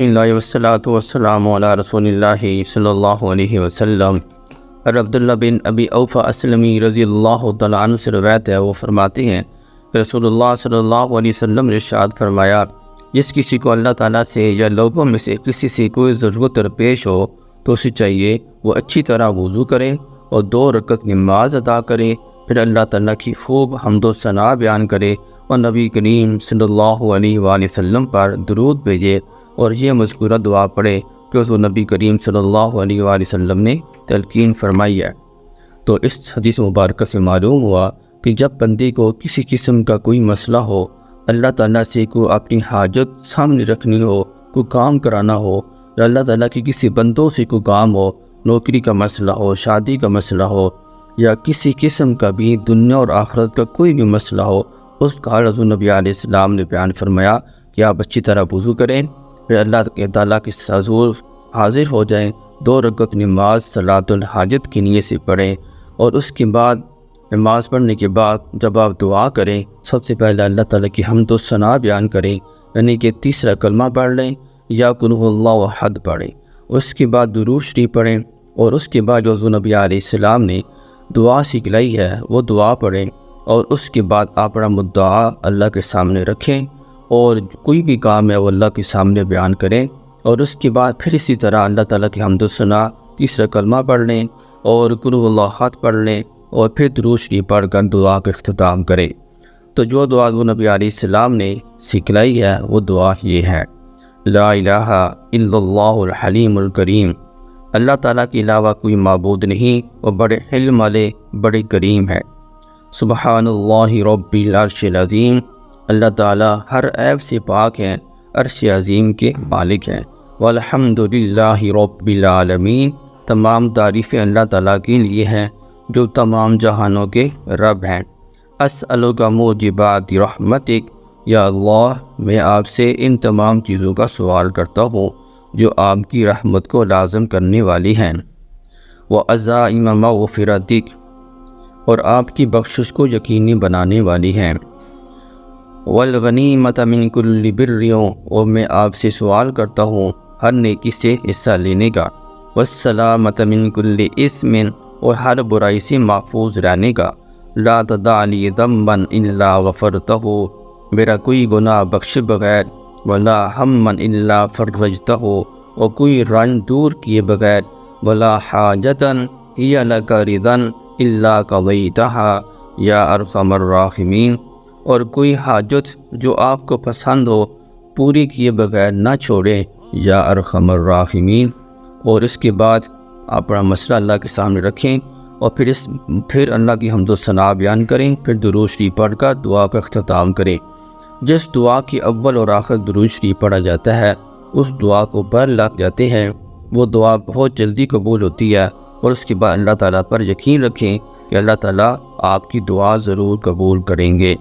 اللہ والصلاۃ والسلام علی رسول اللہ صلی اللہ علیہ وسلم۔ اور عبداللہ بن ابی اوفا اسلمی رضی اللہ تعالیٰ عنہ سے روایت ہے، وہ فرماتے ہیں کہ رسول اللہ صلی اللہ علیہ وسلم نے ارشاد فرمایا، جس کسی کو اللہ تعالیٰ سے یا لوگوں میں سے کسی سے کوئی ضرورت درپیش ہو تو اسے چاہیے وہ اچھی طرح وضو کرے اور 2 رکعت نماز ادا کرے، پھر اللہ تعالیٰ کی خوب حمد و ثنا بیان کرے اور نبی کریم صلی اللہ علیہ وآلہ وسلم پر درود بھیجے اور یہ مذکورہ دعا پڑھے کہ اس نبی کریم صلی اللہ علیہ وآلہ وسلم نے تلقین فرمائی ہے۔ تو اس حدیث مبارکہ سے معلوم ہوا کہ جب بندے کو کسی قسم کا کوئی مسئلہ ہو، اللہ تعالیٰ سے کوئی اپنی حاجت سامنے رکھنی ہو، کوئی کام کرانا ہو، یا اللہ تعالیٰ کی کسی بندوں سے کوئی کام ہو، نوکری کا مسئلہ ہو، شادی کا مسئلہ ہو، یا کسی قسم کا بھی دنیا اور آخرت کا کوئی بھی مسئلہ ہو، اس کا حضور نبی علیہ السلام نے بیان فرمایا کہ آپ اچھی طرح وضو کریں، پھر اللہ تعالیٰ کے حضور حاضر ہو جائیں، 2 رکعت نماز صلاۃ الحاجت کی نیت سے پڑھیں، اور اس کے بعد نماز پڑھنے کے بعد جب آپ دعا کریں سب سے پہلے اللہ تعالیٰ کی حمد و ثنا بیان کریں، یعنی کہ تیسرا کلمہ پڑھ لیں یا قل هو اللہ احد پڑھیں، اس کے بعد درود شریف پڑھیں، اور اس کے بعد جو حضور نبی علیہ السلام نے دعا سکھلائی ہے وہ دعا پڑھیں، اور اس کے بعد آپ اپنا مدعا اللہ کے سامنے رکھیں اور کوئی بھی کام ہے وہ اللہ کے سامنے بیان کریں، اور اس کے بعد پھر اسی طرح اللہ تعالیٰ کی حمد و ثنا تیسرا کلمہ پڑھ لیں اور قل هو اللہ احد پڑھ لیں، اور پھر درود شریف پڑھ کر دعا کا اختتام کریں۔ تو جو دعا وہ نبی علیہ السلام نے سکھلائی ہے وہ دعا یہ ہے، لا الہ الا اللہ الحلیم الکریم، اللہ تعالیٰ کے علاوہ کوئی معبود نہیں، وہ بڑے حلم والے بڑے کریم ہے۔ سبحان اللہ رب العرش العظیم، اللہ تعالیٰ ہر عیب سے پاک ہیں، عرش عظیم کے مالک ہیں۔ والحمد للہ رب العالمین، تمام تعریفیں اللہ تعالیٰ کے لیے ہیں جو تمام جہانوں کے رب ہیں۔ اسألک موجبات رحمتک، یا اللہ میں آپ سے ان تمام چیزوں کا سوال کرتا ہوں جو آپ کی رحمت کو لازم کرنے والی ہیں، وعزائم مغفرتک، اور آپ کی بخشش کو یقینی بنانے والی ہیں، والغنیمۃ من کل بر، اور میں آپ سے سوال کرتا ہوں ہر نیکی سے حصہ لینے کا، والسلامۃ من کل اثم، اور ہر برائی سے محفوظ رہنے کا، لا تدع لی ذنبا الا غفرتہ، میرا کوئی گناہ بخشے بغیر، ولا ہما الا فرجتہ، اور کوئی رنج دور کیے بغیر، ولا حاجتا ہی لک رضا الا قضیتہا یا ارحم الراحمین، اور کوئی حاجت جو آپ کو پسند ہو پوری کیے بغیر نہ چھوڑیں یا ارحم الراحمین۔ اور اس کے بعد اپنا مسئلہ اللہ کے سامنے رکھیں اور پھر اللہ کی حمد و ثنا بیان کریں، پھر درود شریف پڑھ کر دعا کا اختتام کریں۔ جس دعا کی اول اور آخر درود شریف پڑھا جاتا ہے اس دعا کو پر لگ جاتے ہیں، وہ دعا بہت جلدی قبول ہوتی ہے، اور اس کے بعد اللہ تعالیٰ پر یقین رکھیں کہ اللہ تعالیٰ آپ کی دعا ضرور قبول کریں گے۔